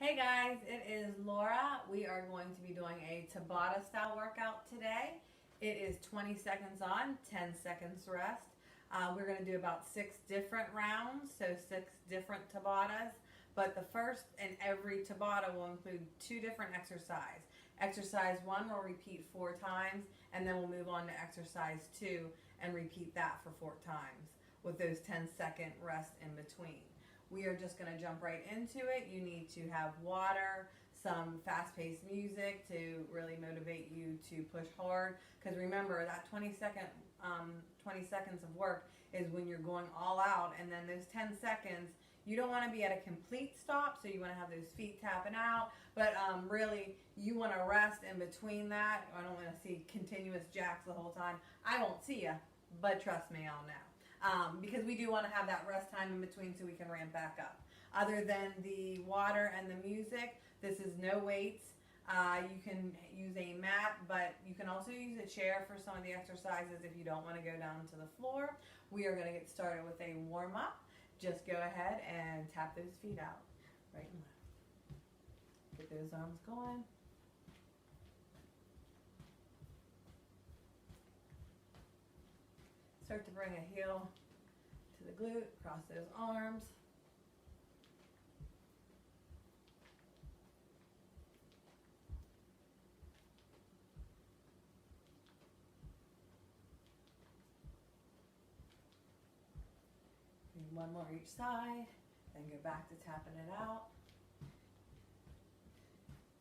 Hey guys, it is Laura. We are going to be doing a Tabata style workout today. It is 20 seconds on, 10 seconds rest. We're going to do about 6 different rounds, so 6 different Tabatas. But the first and every Tabata will include 2 different exercises. Exercise 1 will repeat 4 times, and then we'll move on to exercise 2 and repeat that for 4 times with those 10-second rest in between. We are just going to jump right into it. You need to have water, some fast-paced music to really motivate you to push hard. Because remember, that 20 seconds of work is when you're going all out. And then those 10 seconds, you don't want to be at a complete stop, so you want to have those feet tapping out. But really, you want to rest in between that. I don't want to see continuous jacks the whole time. I won't see you, but trust me, I'll know. Because we do want to have that rest time in between so we can ramp back up. Other than the water and the music, this is no weights. You can use a mat, but you can also use a chair for some of the exercises if you don't want to go down to the floor. We are going to get started with a warm-up. Just go ahead and tap those feet out, right and left. Get those arms going. Start to bring a heel to the glute, cross those arms. One more each side, then go back to tapping it out.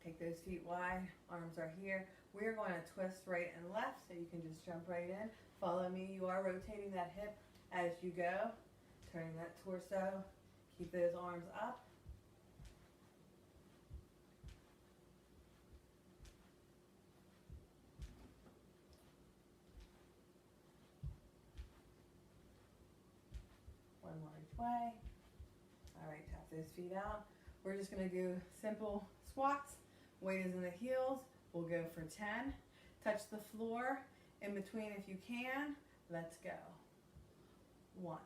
Take those feet wide, arms are here. We're going to twist right and left, so you can just jump right in. Follow me. You are rotating that hip as you go, turning that torso. Keep those arms up. One more each way. All right, tap those feet out. We're just going to do simple squats. Weight is in the heels. We'll go for 10. Touch the floor in between if you can. Let's go. 1,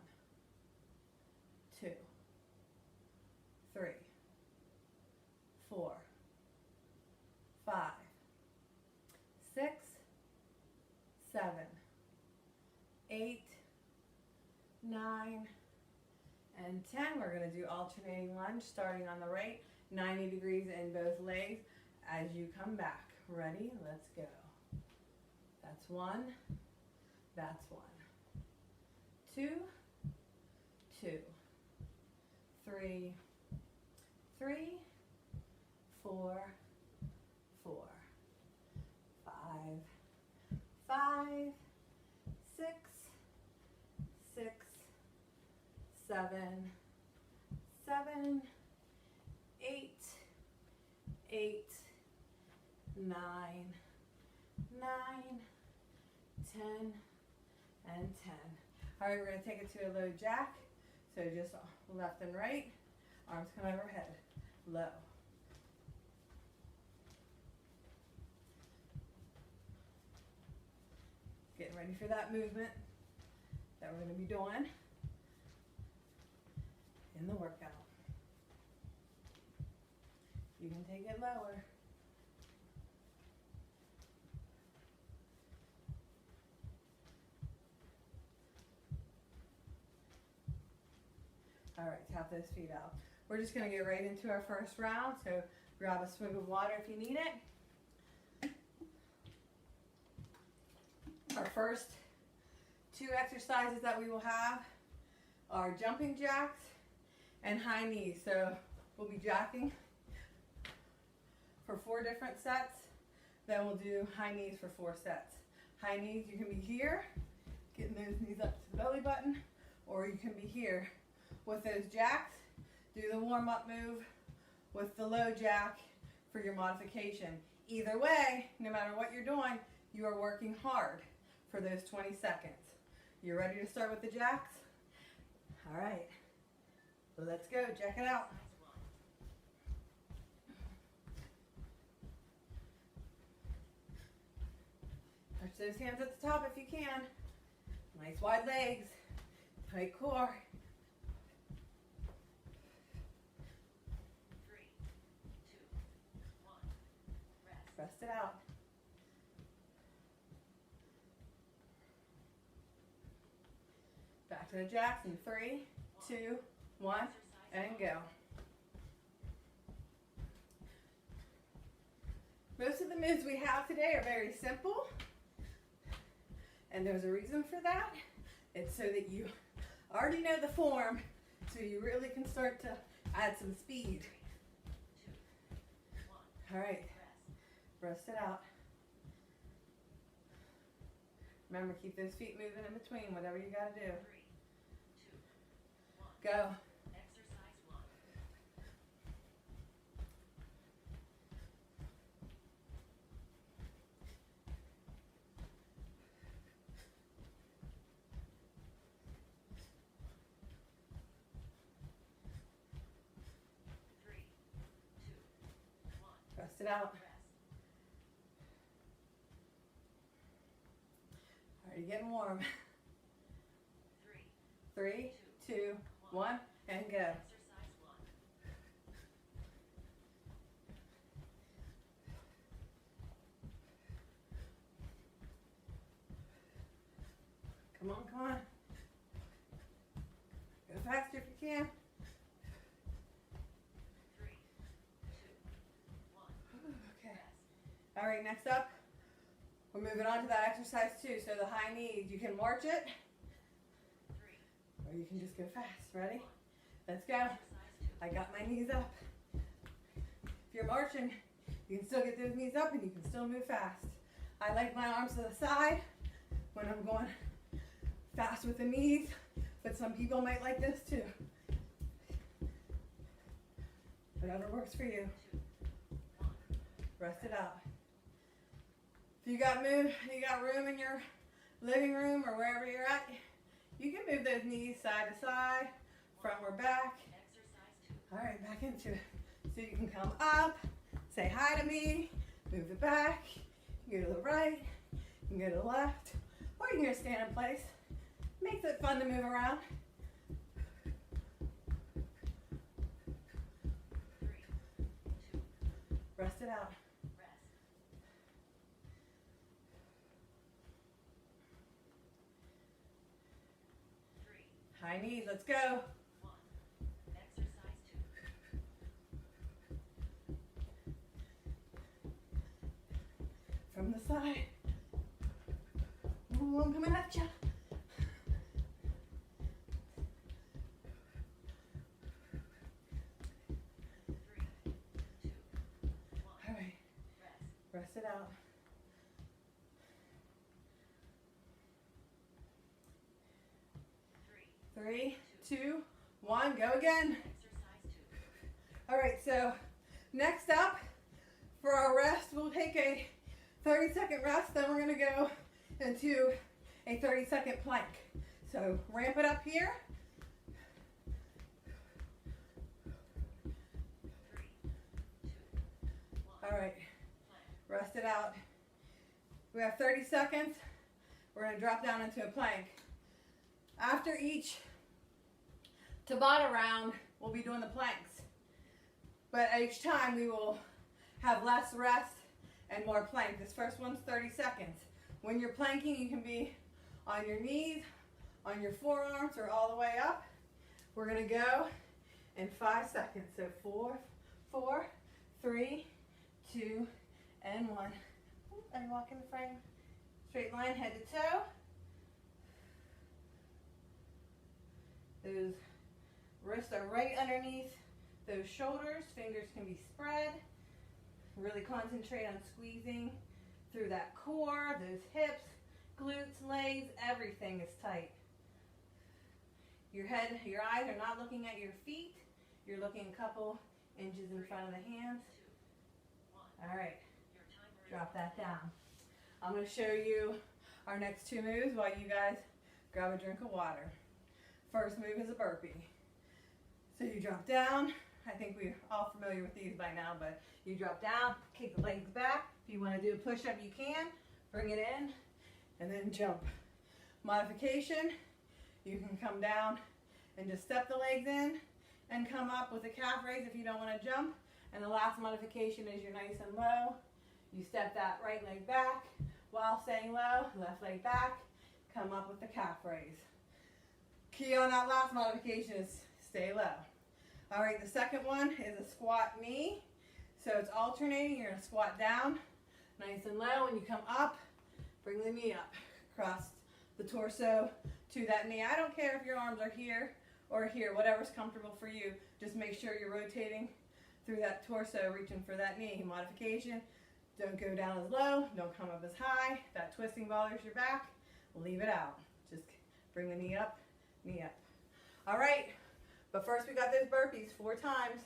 2, 3, 4, 5, 6, 7, 8, 9, and 10. We're going to do alternating lunge starting on the right, 90 degrees in both legs as you come back. Ready? Let's go. That's 1. That's 1. 2, 2, 3, 3, 4, 4, 5, 5, 6, 6, 7, 7, 8, 8, 9, 9, 10, and 10. All right, we're going to take it to a low jack. So just left and right. Arms come overhead. Low. Getting ready for that movement that we're going to be doing in the workout. You can take it lower. All right, tap those feet out. We're just going to get right into our first round, so grab a swig of water if you need it. Our first 2 exercises that we will have are jumping jacks and high knees. So we'll be jacking for 4 different sets, then we'll do high knees for 4 sets. High knees, you can be here, getting those knees up to the belly button, or you can be here with those jacks. Do the warm-up move with the low jack for your modification. Either way, no matter what you're doing, you are working hard for those 20 seconds. You ready to start with the jacks? All right, let's go. Jack it out. Touch those hands at the top if you can. Nice wide legs, tight core. Rest it out. Back to the jacks in 3, 2, 1, and go. Most of the moves we have today are very simple, and there's a reason for that. It's so that you already know the form, so you really can start to add some speed. All right, rest it out. Remember, keep those feet moving in between, whatever you got to do. Go. Exercise 1. 3, 2, 1. Rest it out. Rest. Already getting warm. 3, 3, 2, 1, and go. Exercise 1. Come on, come on. Go faster if you can. 3, 2, 1. Okay. Rest. All right, next up, we're moving on to that exercise 2. So the high knees, you can march it, 3, or you can just go fast. Ready? Let's go. exercise 2. I got my knees up. If you're marching, you can still get those knees up and you can still move fast. I like my arms to the side when I'm going fast with the knees, but some people might like this too. Whatever works for you. 2, 1. Rest it out. If you got room in your living room or wherever you're at, you can move those knees side to side, front or back. Exercise 2. All right, back into it. So you can come up, say hi to me, move it back, you can go to the right, you can go to the left, or you can just stand in place. Makes it fun to move around. 3, 2, Rest it out. rest. 3, High knees, let's go. 1. Exercise 2. From the side. Ooh, I'm coming at ya. 3, 2, 1. All right, Rest. rest it out. 3, 2, 1, go again. Exercise 2. All right, so next up for our rest, we'll take a 30-second rest, then we're gonna go into a 30-second plank. So ramp it up here. 3, 2, 1. All right, Plank. rest it out. We have 30 seconds. We're gonna drop down into a plank. After each Tabata round, we'll be doing the planks. But each time we will have less rest and more plank. This first one's 30 seconds. When you're planking, you can be on your knees, on your forearms, or all the way up. We're gonna go in 5 seconds. So 4, 3, 2, and 1. And walk in the frame. Straight line, head to toe. Those wrists are right underneath those shoulders. Fingers can be spread. Really concentrate on squeezing through that core, those hips, glutes, legs, everything is tight. Your head, your eyes are not looking at your feet. You're looking a couple inches in front of the hands. 2, 1. All right, Your timer is drop that down. I'm going to show you our next 2 moves while you guys grab a drink of water. First move is a burpee. So you drop down. I think we're all familiar with these by now, but you drop down, kick the legs back. If you want to do a push-up, you can. Bring it in, and then jump. Modification, you can come down and just step the legs in and come up with a calf raise if you don't want to jump. And the last modification is you're nice and low. You step that right leg back while staying low, left leg back, come up with the calf raise. Key on that last modification is stay low. All right, the second one is a squat knee. So it's alternating. You're gonna squat down, nice and low. When you come up, bring the knee up, across the torso to that knee. I don't care if your arms are here or here, whatever's comfortable for you. Just make sure you're rotating through that torso, reaching for that knee. Modification, don't go down as low, don't come up as high. If that twisting bothers your back, leave it out. Just bring the knee up, knee up. All right, but first we got those burpees 4 times.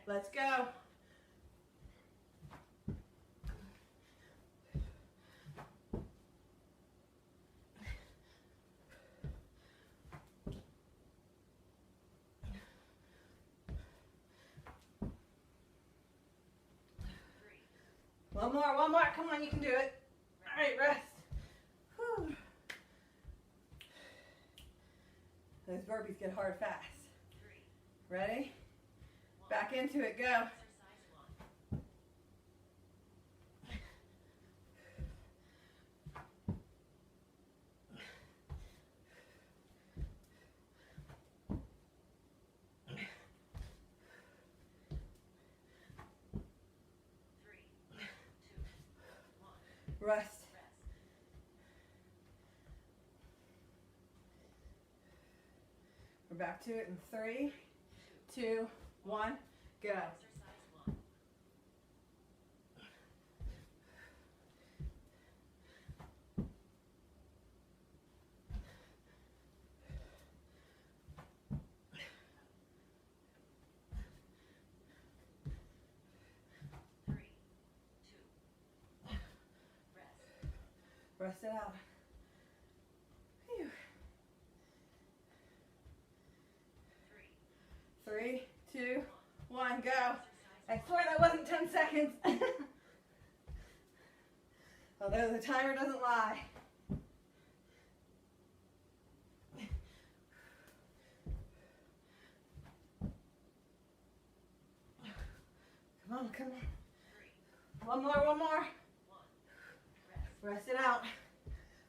Let's go. One more, come on, you can do it. All right, rest. Whew. Those burpees get hard fast. Ready? Back into it, go. 3, 2, 1. Rest. We're back to it in 3, 2, 1, go. Exercise 1. 3, 2, 1. Rest. Rest it out. Phew. 3, 2, 1, go. I swear that wasn't 10 seconds. Although the timer doesn't lie. Come on, come on. One more. Rest it out.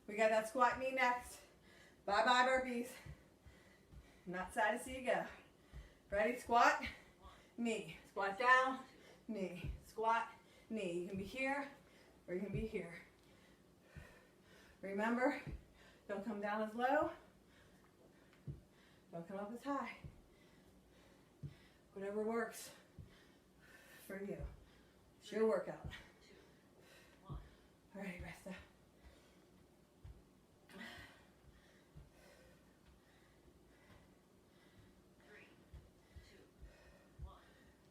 We got that squat knee next. Bye-bye burpees. Not sad to see you go. Ready? Squat, knee. Squat down, knee. Squat, knee. You can be here or you can be here. Remember, don't come down as low. Don't come up as high. Whatever works for you. It's your workout. 2, 1. All right, rest up.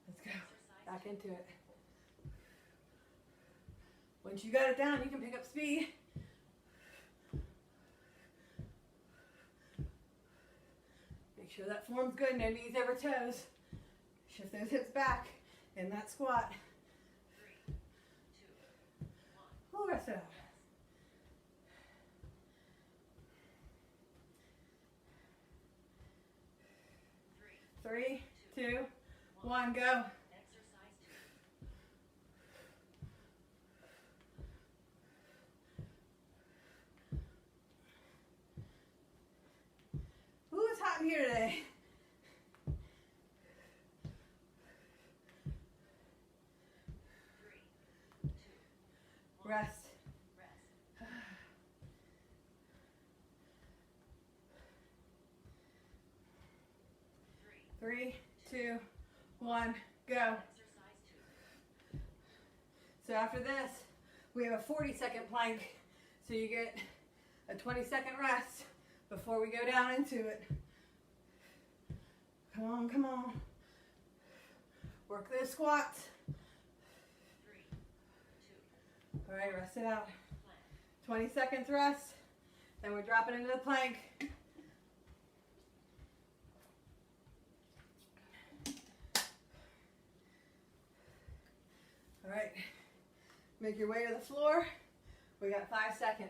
Let's go. Back into it. Once you got it down, you can pick up speed. Make sure that form's good, no knees over toes. Shift those hips back in that squat. 3, 2, 1. We'll rest it out. Three, 2, 1, go. Exercise 2. Ooh, it's hot in here today. Rest. Rest. 3, 2, 1, go. Exercise 2. So after this, we have a 40-second plank. So you get a 20-second rest before we go down into it. Come on, come on. Work those squats. 3, 2. All right, rest it out. Plank. 20 seconds rest. Then we're dropping into the plank. All right, make your way to the floor. We got 5 seconds.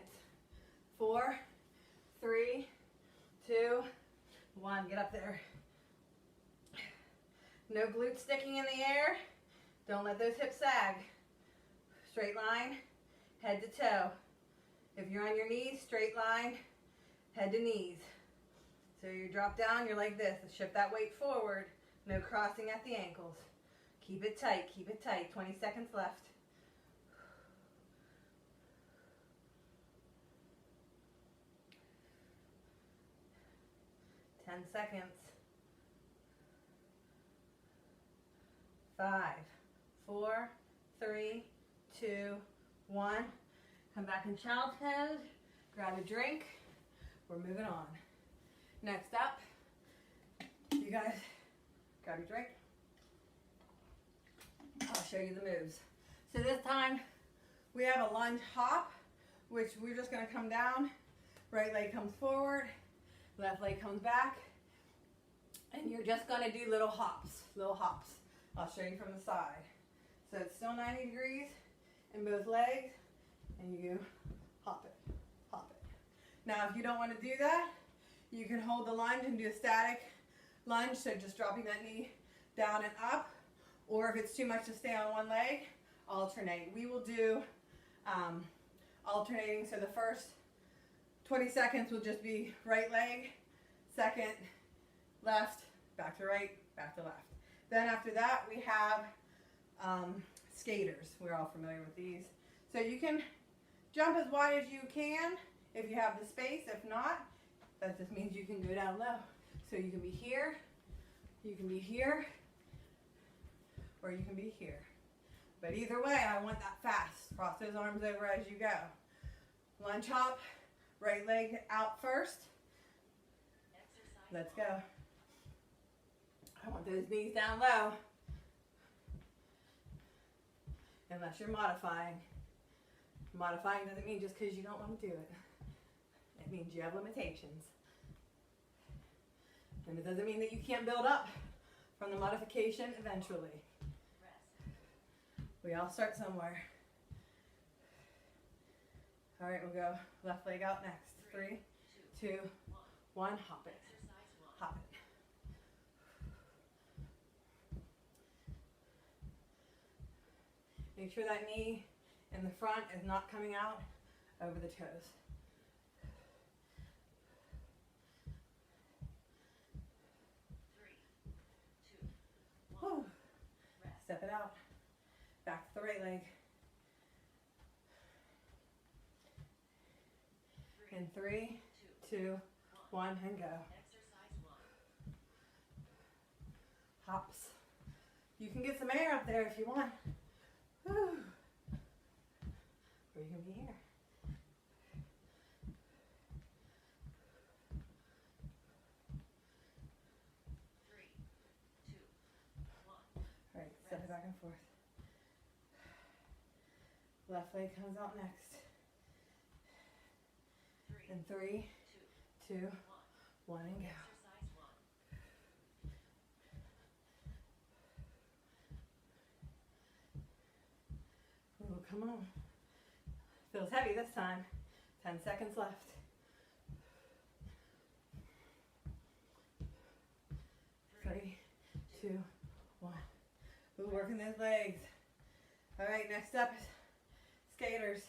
4, 3, 2, 1. Get up there. No glutes sticking in the air. Don't let those hips sag. straight line, head to toe. If you're on your knees, straight line, head to knees. So you drop down, you're like this. Shift that weight forward. No crossing at the ankles. Keep it tight, keep it tight. 20 seconds left. Ten seconds. 5, 4, 3, 2, 1. Come back in child's pose. Grab a drink. We're moving on. Next up, you guys grab your drink. I'll show you the moves. So this time we have a lunge hop, which we're just going to come down. Right leg comes forward, left leg comes back, and you're just going to do little hops, little hops. I'll show you from the side. So it's still 90 degrees in both legs, and you hop it, hop it. Now if you don't want to do that, you can hold the lunge and do a static lunge, so just dropping that knee down and up, or if it's too much to stay on one leg, alternate. We will do alternating, so the first 20 seconds will just be right leg, second, left, back to right, back to left. Then after that, we have skaters. We're all familiar with these. So you can jump as wide as you can if you have the space. If not, that just means you can go down low. So you can be here, you can be here, or you can be here. But either way, I want that fast. Cross those arms over as you go. Lunge hop, right leg out first. Let's go. I want those knees down low. Unless you're modifying. Modifying doesn't mean just because you don't want to do it. It means you have limitations. And it doesn't mean that you can't build up from the modification eventually. We all start somewhere. All right, we'll go left leg out next. 3, 2, 1, hop it. Hop it. Make sure that knee in the front is not coming out over the toes. Whew. Step it out. Back to the right leg. In 3, 2, 1, and go. Hops. You can get some air up there if you want. Whew. Or you can be here. All right, step it back and forth. Left leg comes out next. In 3, 2, 1, and go. Oh, come on. Feels heavy this time. 10 seconds left. 3, 2, 1. Ooh, working those legs. All right, next up is skaters.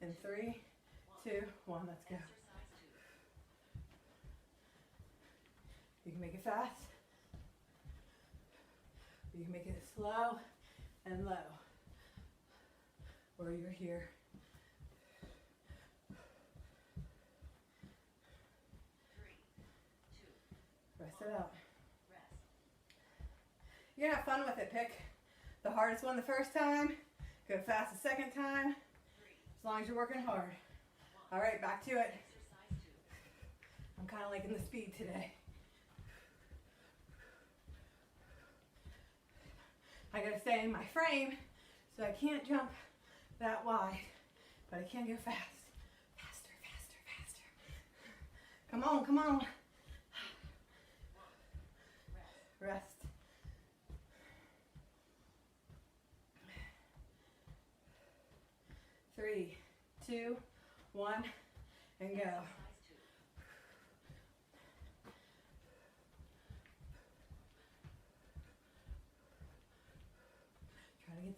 In 3, 2, 1, let's go. You can make it fast. You can make it slow and low. Or you're here. Rest it out. You can have fun with it. Pick the hardest one the first time. Go fast the second time. As long as you're working hard. All right, back to it. I'm kind of liking the speed today. I gotta stay in my frame, so I can't jump that wide, but I can go fast. Faster, faster, faster. Come on, come on. Rest. Three, 2, 1, and go.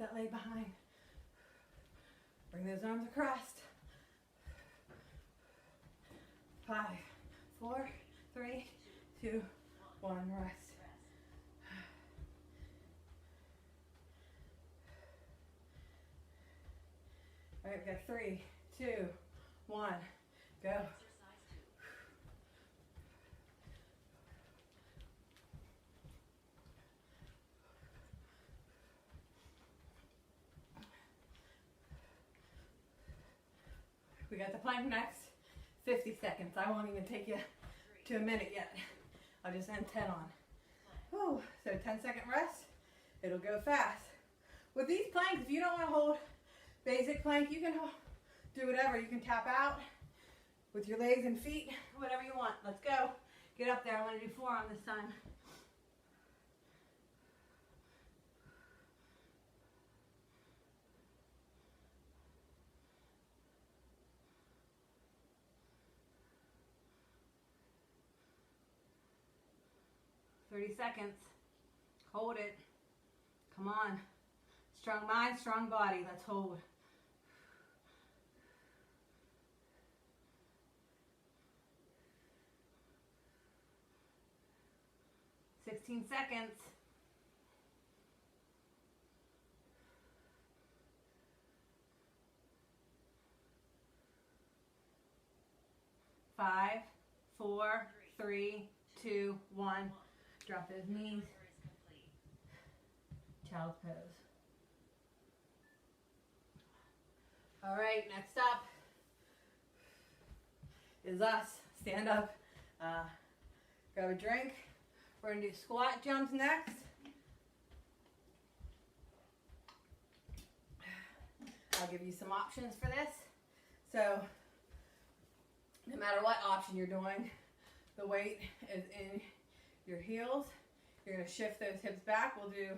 that leg behind. Bring those arms across. 5, 4, 3, 2, 1, rest. All right, we got 3, 2, 1, go. Exercise 2. We got the plank next. 50 seconds. I won't even take you to a minute yet. I'll just end 10 on. Whew. So 10-second rest. It'll go fast. With these planks, if you don't want to hold basic plank, you can do whatever. You can tap out with your legs and feet, whatever you want. Let's go. Get up there. I want to do 4 on this time. Thirty seconds. Hold it. Come on. Strong mind, strong body. Let's hold. 16 seconds. 5, 4, 3, 2, 1. Drop those knees. Child's pose. All right, next up is us. Stand up, grab a drink. We're gonna do squat jumps next. I'll give you some options for this. So, no matter what option you're doing, the weight is in your heels. You're gonna shift those hips back. We'll do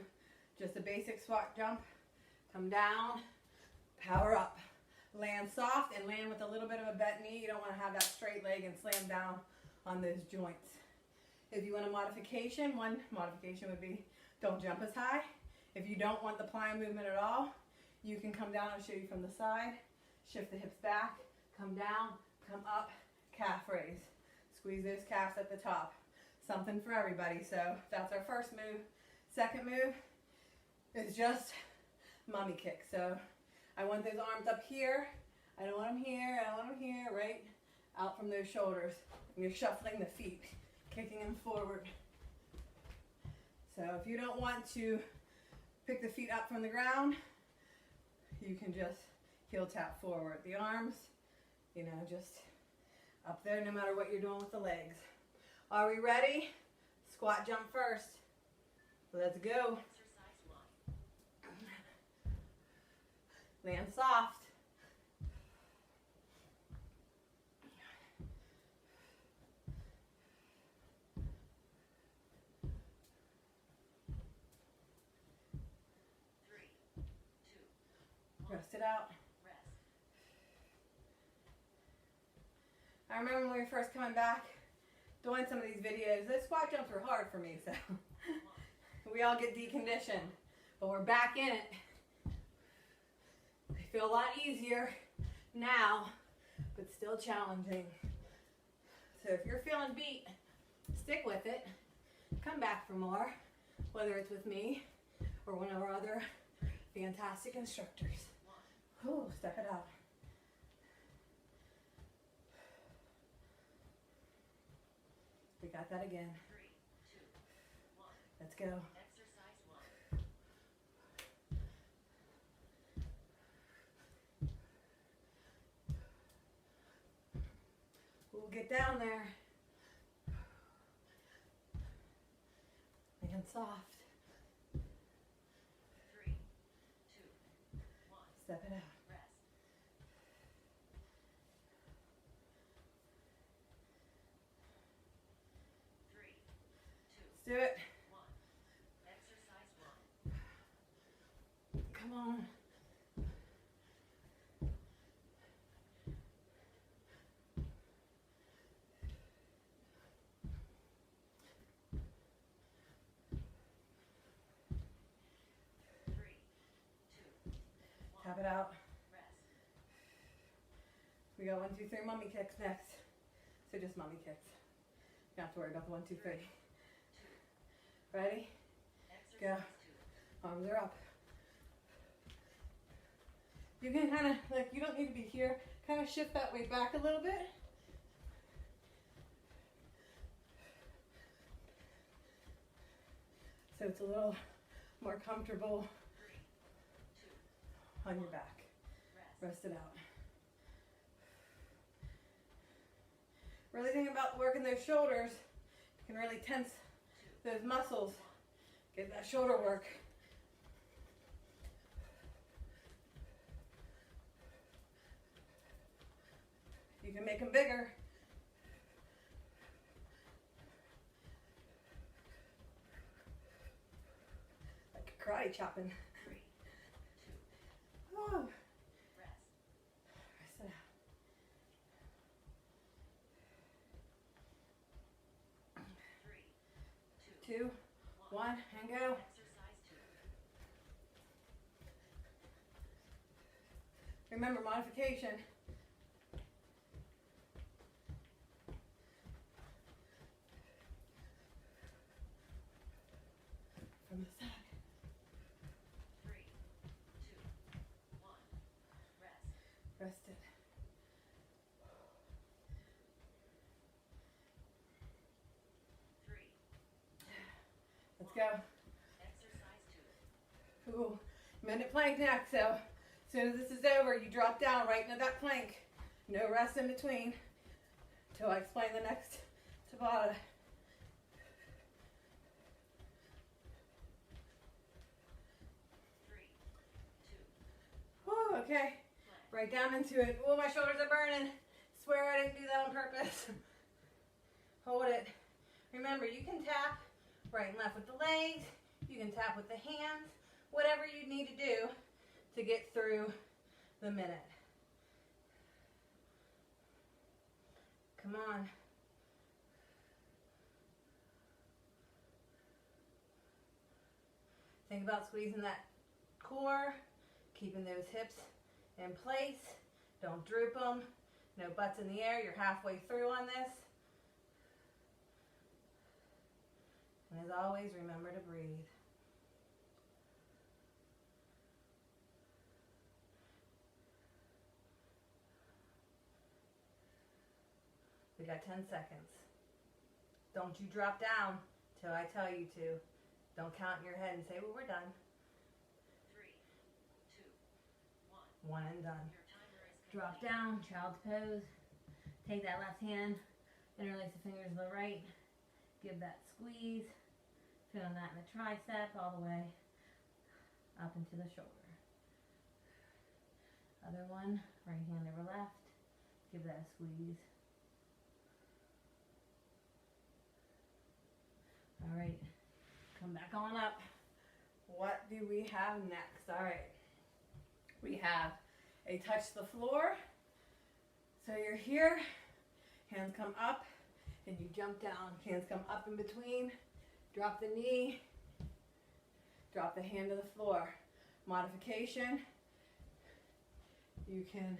just a basic squat jump. Come down, power up. Land soft and land with a little bit of a bent knee. You don't want to have that straight leg and slam down on those joints. If you want a modification, one modification would be don't jump as high. If you don't want the plyo movement at all, you can come down. I'll show you from the side. Shift the hips back, come down, come up, calf raise. Squeeze those calves at the top. Something for everybody. So that's our first move. Second move is just mummy kick. So I want those arms up here. I don't want them here. I don't want them here. Right out from those shoulders. And you're shuffling the feet, kicking them forward. So if you don't want to pick the feet up from the ground, you can just heel tap forward. The arms, you know, just up there no matter what you're doing with the legs. Are we ready? Squat jump first. Let's go. Land soft. Rest it out. I remember when we were first coming back doing some of these videos, those squat jumps were hard for me, so we all get deconditioned, but we're back in it. They feel a lot easier now, but still challenging. So if you're feeling beat, stick with it. Come back for more, whether it's with me or one of our other fantastic instructors. Ooh, step it out. We got that again. 3, 2, 1. Let's go. Exercise 1. We'll get down there. Land soft. 3, 2, 1. Step it out. Rest. 3, 2, Let's do it. 1. Exercise 1. Come on. it out. Rest. We got 1, 2, 3 mummy kicks next. So just mummy kicks. You don't have to worry about the 1, 2, 3. Ready? Go. Exercise 2. Arms are up. You can kind of, like, you don't need to be here. Kind of shift that weight back a little bit. So it's a little more comfortable 3, 2, on your back. rest. Rest it out. Really think about working those shoulders. You can really tense those muscles. Get that shoulder work. You can make them bigger. Like karate chopping. 3, 2, Oh. rest. Rest it out. Three, 2, 1, and go. Exercise 2. Remember, modification. From the side. 3, 2, 1, rest. Rest it. Three, Let's go. exercise 2. Ooh, minute plank next. So as soon as this is over, you drop down right into that plank. No rest in between till I explain the next Tabata. Three, 2, Woo, okay. plank. Right down into it. Oh, my shoulders are burning. Swear I didn't do that on purpose. Hold it. Remember, you can tap right and left with the legs. You can tap with the hands. Whatever you need to do to get through the minute. Come on. Think about squeezing that core, keeping those hips in place. Don't droop them. No butts in the air. You're halfway through on this. And as always, remember to breathe. We got 10 seconds. Don't you drop down till I tell you to. Don't count in your head and say, well, we're done. 3, 2, 1. One and done. Your timer is Drop complete. down, child's pose. Take that left hand, interlace the fingers to the right. Give that squeeze. Feeling that in the tricep all the way up into the shoulder. Other one, right hand over left. Give that a squeeze. All right, come back on up. What do we have next? All right, we have a touch the floor. So you're here, hands come up, and you jump down. Hands come up in between, drop the knee, drop the hand to the floor. Modification, you can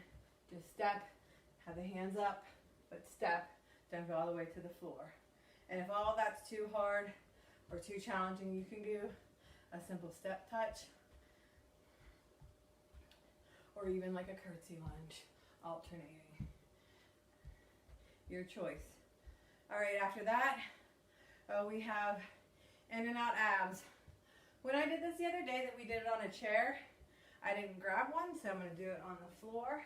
just step, have the hands up, but step, don't go all the way to the floor. And if all that's too hard or too challenging, you can do a simple step touch or even like a curtsy lunge, alternating. Your choice. All right, after that, we have in and out abs. When I did this the other day that we did it on a chair, I didn't grab one, so I'm gonna do it on the floor.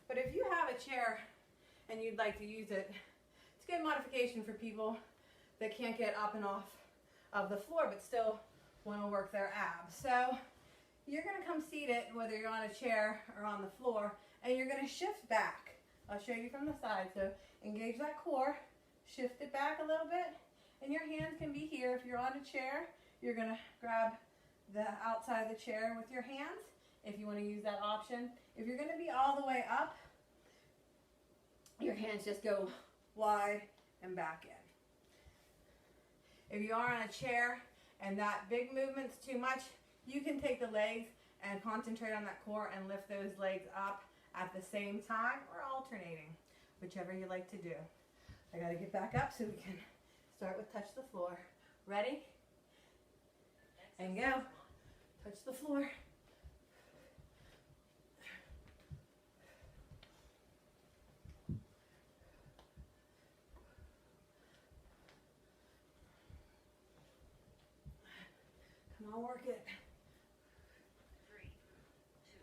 But if you have a chair and you'd like to use it, it's a good modification for people that can't get up and off of the floor but still want to work their abs. So you're going to come seated, whether you're on a chair or on the floor, and you're going to shift back. I'll show you from the side. So engage that core, shift it back a little bit, and your hands can be here. If you're on a chair, you're going to grab the outside of the chair with your hands if you want to use that option. If you're going to be all the way up, your hands just go wide and back in. If you are on a chair and that big movement's too much, you can take the legs and concentrate on that core and lift those legs up at the same time or alternating, whichever you like to do. I gotta get back up so we can start with touch the floor. Ready? And go. Touch the floor. Come on, work it. 3, 2,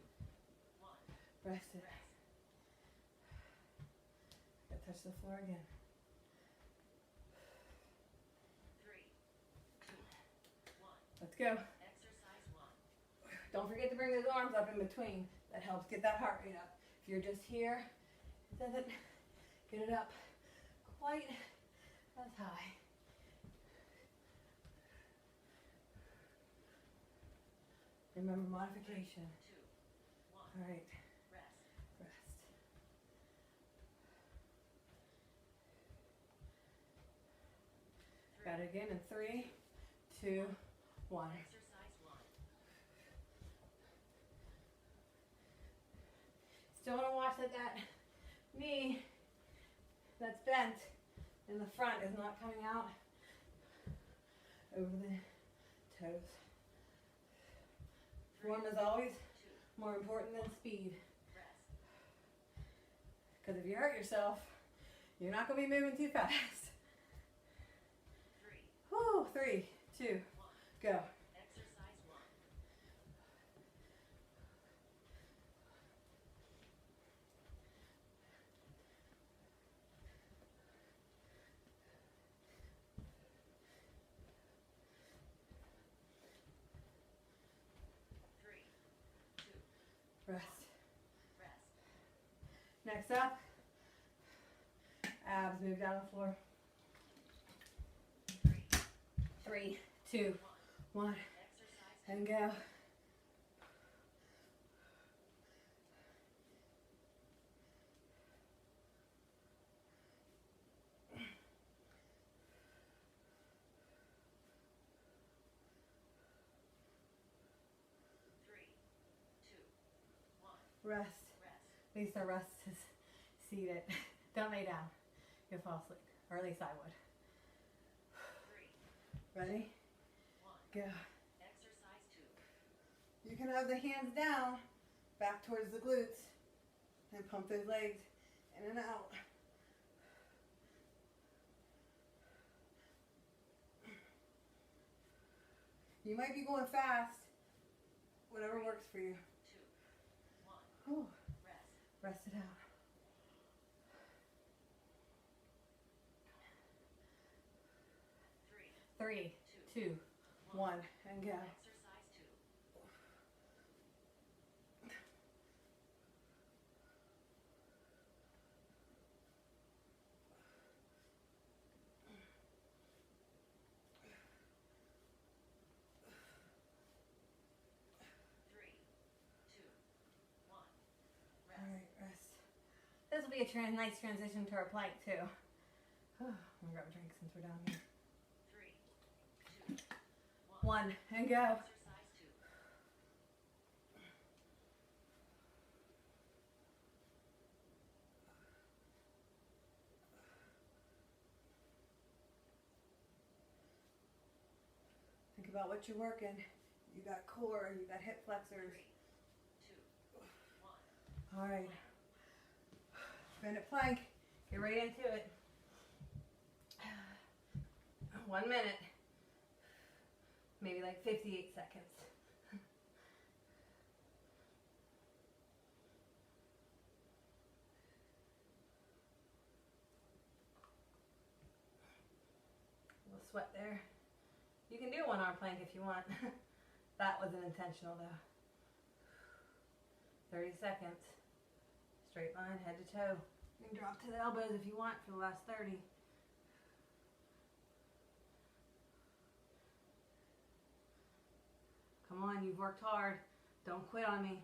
1. Rest it. Gotta touch the floor again. 3, 2, 1. Let's go. Exercise 1. Don't forget to bring those arms up in between. That helps get that heart rate up. If you're just here, it doesn't get it up quite as high. Remember modification. 2, 1. All right, Rest. rest. Got it again in 3, 2, 1. Exercise 1. Still want to watch that knee that's bent in the front is not coming out over the toes. Form is always 2. more important than speed. Rest. Because if you hurt yourself, you're not going to be moving too fast. 3, Woo, 3, 2, 1. go. Exercise 1. 3, 2. Rest. Rest. Next up, abs move down the floor. 3, 3, 2, 1, Exercise 2. and go. Three, two, one. Rest. Rest. At least our rest is seated. Don't lay down. You'll fall asleep. Or at least I would. 3, Ready? 1. Go. Exercise 2. You can have the hands down, back towards the glutes, and pump those legs in and out. You might be going fast, whatever works for you. 2, 1. Whew. Rest. Rest it out. 3, 3, 2, 1, and go. Exercise 2. 3, 2, 1. Rest. All right, rest. This will be a nice transition to our plank too. I'm gonna grab a drink since we're down here. 3, 2, 1. 1, and go. Exercise 2. Think about what you're working. You got core, you got hip 3, flexors. 2, 1. All right. Minute plank. Get right into it. 1 minute. Maybe like 58 seconds. A little sweat there. You can do one arm plank if you want. That wasn't intentional though. 30 seconds. Straight line, head to toe. You can drop to the elbows if you want for the last 30. Come on, you've worked hard. Don't quit on me.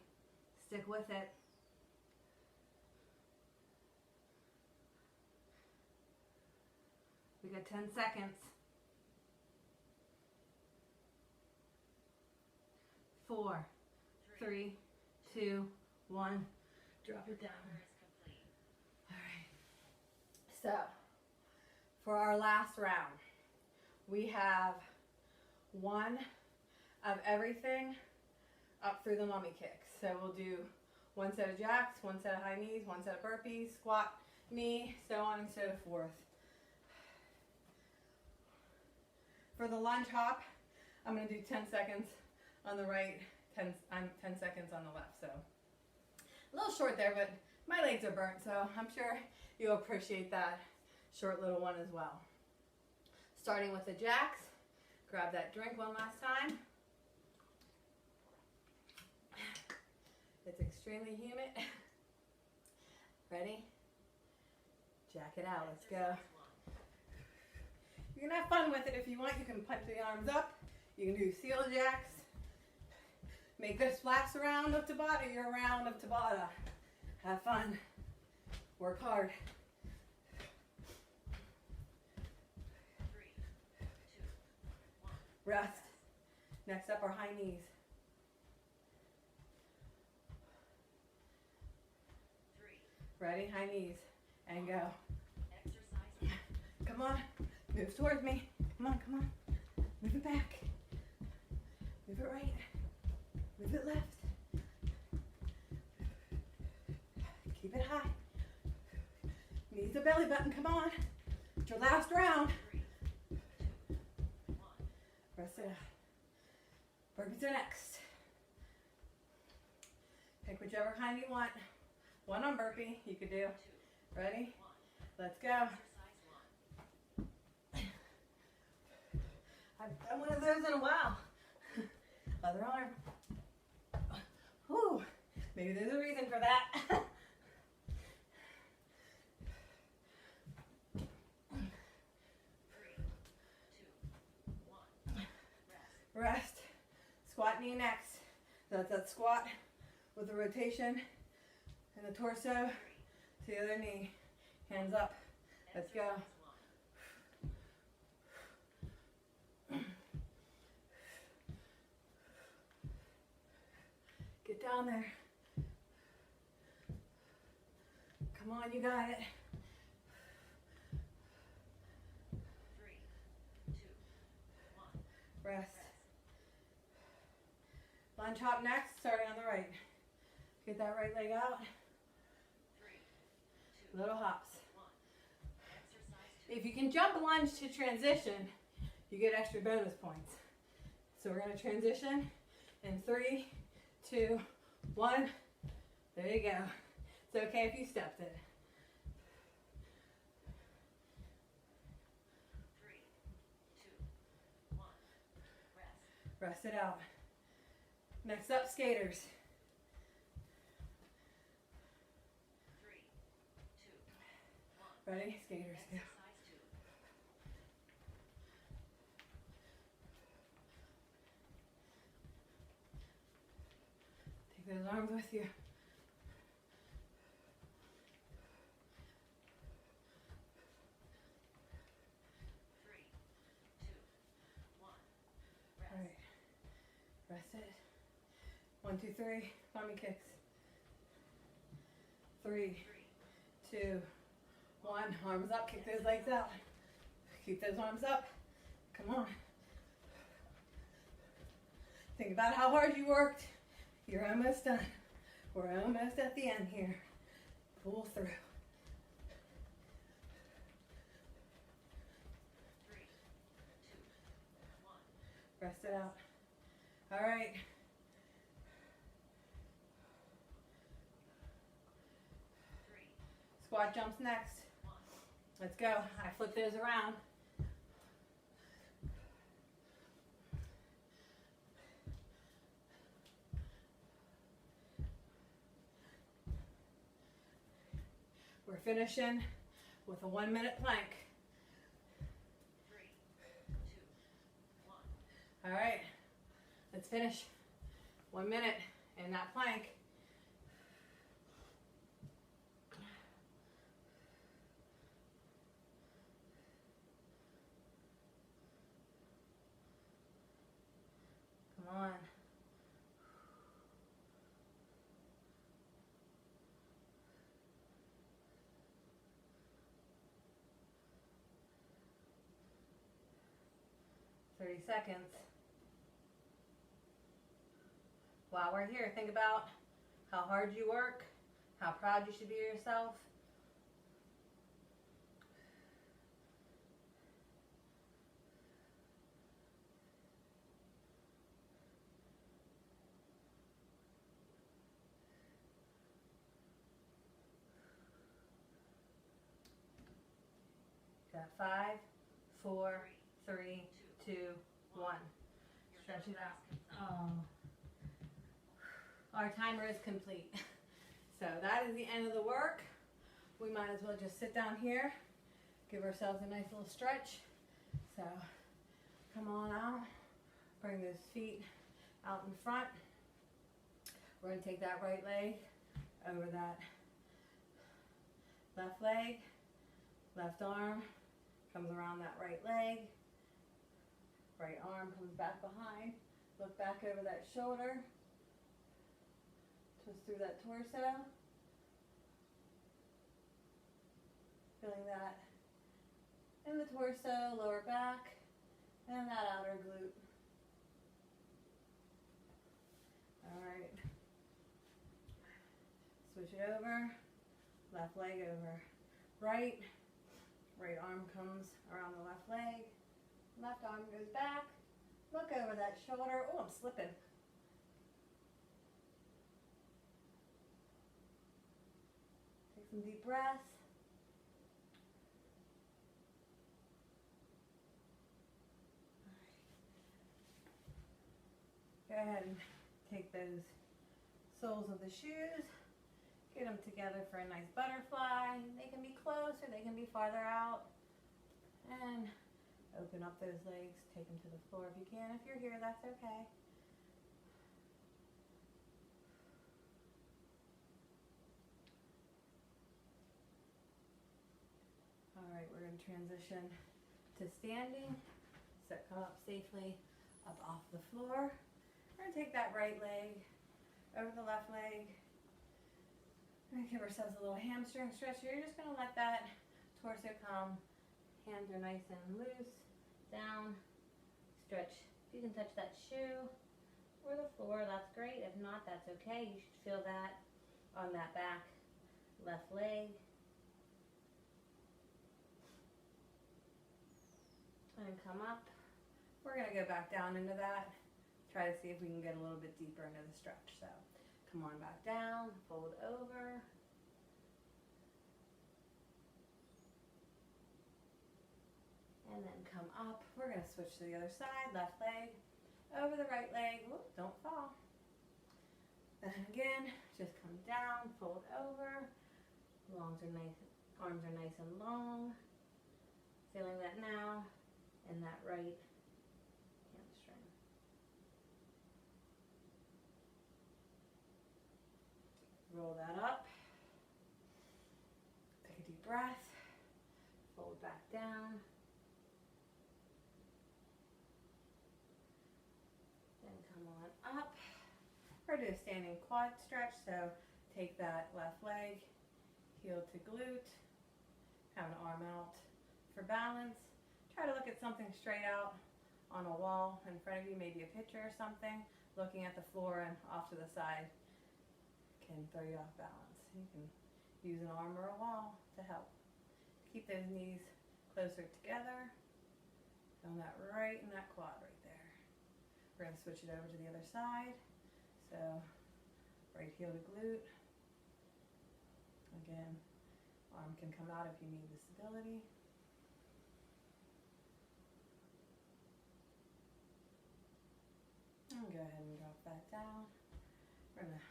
Stick with it. We got 10 seconds. 4, 3, 2, 1. Drop it down. Timer is complete. All right. So, for our last round, we have one of everything up through the mummy kicks. So we'll do one set of jacks, one set of high knees, one set of burpees, squat, knee, so on and so forth. For the lunge hop, I'm going to do 10 seconds on the right, 10 seconds on the left. So a little short there, but my legs are burnt, so I'm sure you'll appreciate that short little one as well. Starting with the jacks, grab that drink one last time. It's extremely humid. Ready? Jack it out, let's go. You can have fun with it if you want. You can punch the arms up. You can do seal jacks. Make this last round of Tabata your round of Tabata. Have fun. Work hard. 3, 2, 1. Rest. Next up are high knees. 3. Ready? High knees. And go. Exercise. Come on. Move towards me. Come on, come on. Move it back. Move it right. Move it left. Keep it high. Knees to belly button. Come on. It's your last round. 3, 2, 1. Rest it out. Burpees are next. Pick whichever kind you want. One on burpee you could do. 2, Ready? 1. Let's go. Exercise 1. I've done one of those in a while. Other arm. Whew. Maybe there's a reason for that. 3, 2, 1. Rest. Squat knee next. That's that squat with the rotation and the torso to the other knee. Hands up. Let's go. Exercise 1. Get down there. Come on, you got it. 3, 2, 1. Rest. Lunge hop next, starting on the right. Get that right leg out. 3, 2, Little hops. 1. Exercise 2. If you can jump lunge to transition, you get extra bonus points. So we're going to transition in 3, 2, 1. There you go. It's okay if you stepped it. 3, 2, 1. Rest. Rest it out. Next up, skaters. 3, 2, 1. Ready? Skaters. Go. Exercise 2. Take those arms with you. 3, 2, 1. Rest. All right. Rest it. 1, 2, 3. Mummy kicks. 3, 2, 1. Arms up. Kick those legs out. Keep those arms up. Come on. Think about how hard you worked. You're almost done. We're almost at the end here. Pull through. 3, 2, 1. Rest it out. All right. Three, Squat jumps next. 1. Let's go. I flip those around. We're finishing with a 1-minute plank. 3, 2, 1. All right. Let's finish. 1 minute in that plank. Come on. 30 seconds. While we're here, think about how hard you work, how proud you should be of yourself. Got 5, 4, 3, 2, 1. Stretch it out. Oh. Our timer is complete. So that is the end of the work. We might as well just sit down here, give ourselves a nice little stretch. So come on out, bring those feet out in front. We're going to take that right leg over that left leg, left arm comes around that right leg, right arm comes back behind, look back over that shoulder, twist through that torso, feeling that in the torso, lower back, and that outer glute. Alright, switch it over, left leg over right, right arm comes around the left leg, left arm goes back, look over that shoulder. Oh, I'm slipping. Take some deep breaths. Go ahead and take those soles of the shoes, get them together for a nice butterfly. They can be close or they can be farther out. And open up those legs, take them to the floor if you can. If you're here, that's okay. Alright, we're going to transition to standing. So come up safely up off the floor. We're going to take that right leg over the left leg. We're going to give ourselves a little hamstring stretch here. You're just going to let that torso come. Hands are nice and loose. Down. Stretch. If you can touch that shoe or the floor, that's great. If not, that's okay. You should feel that on that back left leg. And come up. We're going to go back down into that. Try to see if we can get a little bit deeper into the stretch. So come on back down, fold over. And then come up. We're going to switch to the other side, left leg over the right leg. Whoop, don't fall. Then again, just come down, fold over. Arms are nice and long. Feeling that now in that right hamstring. Roll that up. Take a deep breath. Fold back down. Then come on up. We're going to do a standing quad stretch. So take that left leg, heel to glute. Have an arm out for balance. Try to look at something straight out on a wall in front of you, maybe a picture or something. Looking at the floor and off to the side can throw you off balance. You can use an arm or a wall to help. Keep those knees closer together. On that right and that quad right there. We're going to switch it over to the other side. So right heel to glute. Again, arm can come out if you need the stability. And go ahead and drop that down. We're going to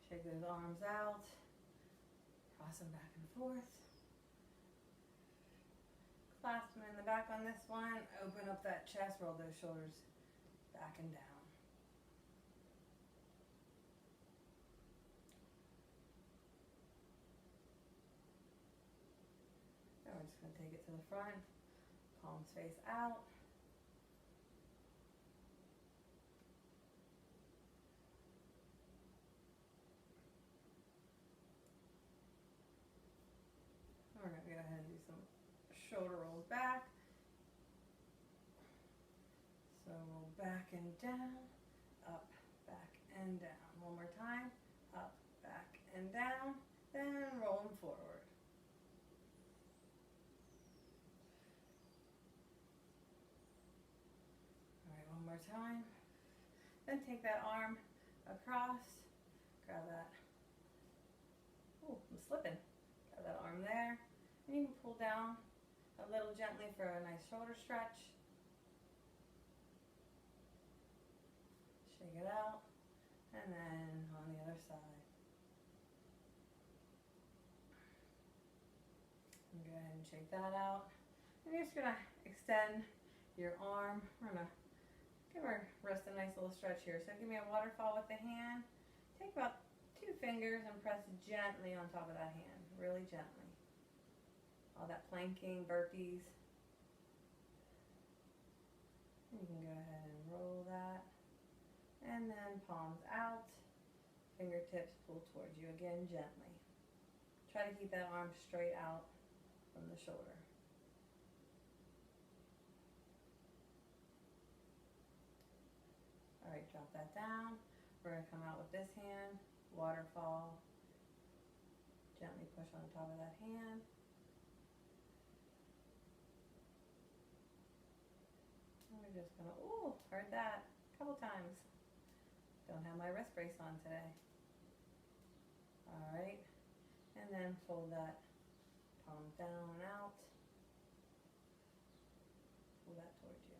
shake those arms out. Cross them back and forth. Clasp them in the back on this one. Open up that chest. Roll those shoulders back and down. Now we're just going to take it to the front. Palms face out. We're going to go ahead and do some shoulder rolls back. back and down, up, back and down. One more time, up, back and down, then rolling forward. All right, one more time. Then take that arm across, grab that, oh, I'm slipping. Grab that arm there, and you can pull down a little gently for a nice shoulder stretch. Shake it out, and then on the other side. And go ahead and shake that out. And you're just gonna extend your arm. We're gonna give our wrist a nice little stretch here. So give me a waterfall with the hand. Take about 2 fingers and press gently on top of that hand, really gently. All that planking, burpees. You can go ahead and roll that. And then palms out, fingertips pull towards you again gently. Try to keep that arm straight out from the shoulder. All right, drop that down. We're gonna come out with this hand, waterfall. Gently push on top of that hand. And we're just gonna, ooh, heard that a couple times. Don't have my wrist brace on today. All right, and then fold that palm down and out. Pull that towards you.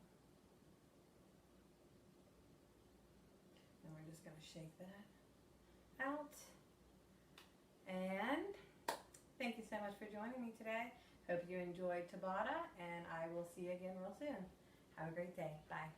And we're just gonna shake that out. And thank you so much for joining me today. Hope you enjoyed Tabata, and I will see you again real soon. Have a great day. Bye.